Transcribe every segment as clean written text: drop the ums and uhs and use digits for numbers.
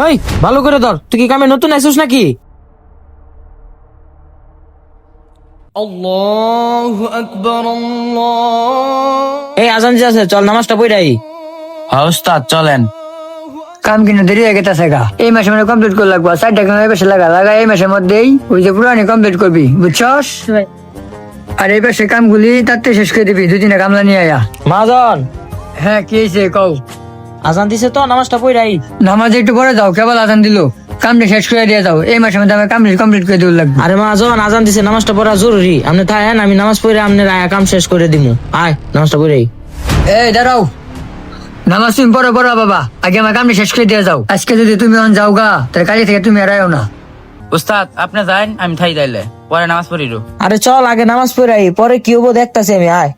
এই ভালো করে ধর, তুই কি কামে নতুন আইছিস নাকি? আল্লাহু আকবার আল্লাহ। এই আজান যে আছে, চল নামাজটা পড়াই। হ্যাঁ উস্তাদ চলেন। কাম কিন্তু দেরি হয়ে গেছে গা, এই মাসে মানে কমপ্লিট করে লাগবো। 4 টাকা বেশি লাগা এই মাসের মধ্যেই ওই যে পুরানি কমপ্লিট করবি, বুঝছস? আর এই মাসে কামগুলি তাতে শেষ করে দিবি, 2-3 কামলা নিয়ে আয়া। মাজন, হ্যাঁ কি হয়েছে কও? আজান দিছে তো, নামাজটা পড়াই। নামাজ একটু পরে যাও, কেবল আজান দিল, কামটা শেষ করে দিয়ে যাও। এই মাসের মধ্যে আমার কমপ্লিট করে দিতে লাগবে। আরে মাজন, আজান দিছে, নামাজটা পড়া জরুরি। আপনি থাকেন, আমি নামাজ পড়ে আপনার আয়া কাম শেষ করে দিমু। আয় নামাজটা পড়াই। এই দাঁড়াও, নামাজ তুমি পরে পড়া বাবা, আগে আমার কামটা শেষ করে দিয়ে যাও। আজকে যদি তুমি অন যাও গা, তাহলে কালি থেকে তুমি এড়াইও না। উস্তাদ আপনি যান, আমি থাই তাইলে পরে নামাজ পড়িরো। আরে চল আগে নামাজ পড়াই, পরে কি হবো দেখতাছি আমি। আয়।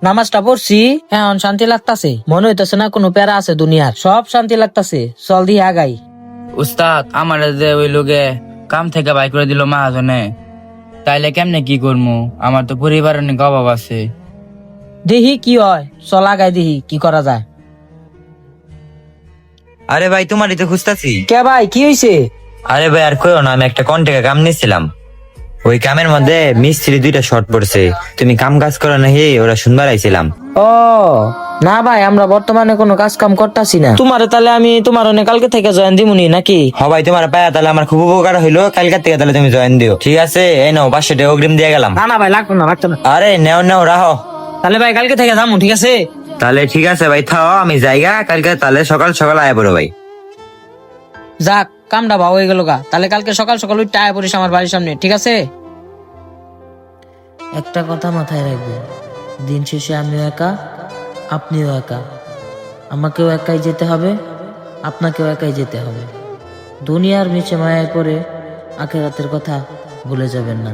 নামাজটা পড়ছি, এখন শান্তি লাগতাছে। মনে হইতেছে না কোনো প্যারা আছে দুনিয়ার, সব শান্তি লাগতাছে। চল দিয়ে আগাই। উস্তাদ আমার যে ওই লোকে কাম থেকে বাই করে দিল মহাজনে, তাইলে কেমনে কি করবো? আমার তো পরিবারের অনেক অভাব আছে। দেখি কি হয়, চল আগাই দেখি কি করা যায়। আরে ভাই তোমারই তো খুঁজতাছি। কে ভাই, কি হইছে? আরে ভাই আর কইও না, আমি একটা কন্ট্রাক্টে কাম নিছিলাম। ওই কামের মধ্যে মিস্ত্রি 2টা শর্ট পড়ছে। তুমি কাম কাজ করো না, হে ওরা শুনবার আইছিলাম। ও না ভাই, আমরা বর্তমানে কোনো কাজ কাম করতাছি না। তোমার তাহলে আমি তোমার অনেক কালকে থেকে জয়েন দিমুনি নাকি? হ ভাই, তোমার পায়া তাহলে আমার খুব উপকার হইলো। কালকার থেকে তাহলে তুমি জয়েন দিও, ঠিক আছে? এই নাও 500 টাকা অগ্রিম দিয়ে গেলাম। না না ভাই, লাগতো না, লাগতো না। আরে নেও নেও, রাহো। তাহলে ভাই কালকে থেকে যাবো, ঠিক আছে? তাহলে ঠিক আছে ভাই, থাও আমি জায়গা কালকে তাহলে সকাল সকাল আয়া পড়ো ভাই। যাক, কামটা ভাও হয়ে গেল গা। তাহলে কালকে সকাল সকাল ওই টায়া পড়িস আমার বাড়ির সামনে, ঠিক আছে? একটা কথা মাথায় রাখবেন, দিন শেষে আমিও একা, আপনিও একা। আমাকেও একাই যেতে হবে, আপনাকেও একাই যেতে হবে। দুনিয়ার নিচে মায়ায় পড়ে আখেরাতের কথা ভুলে যাবেন না।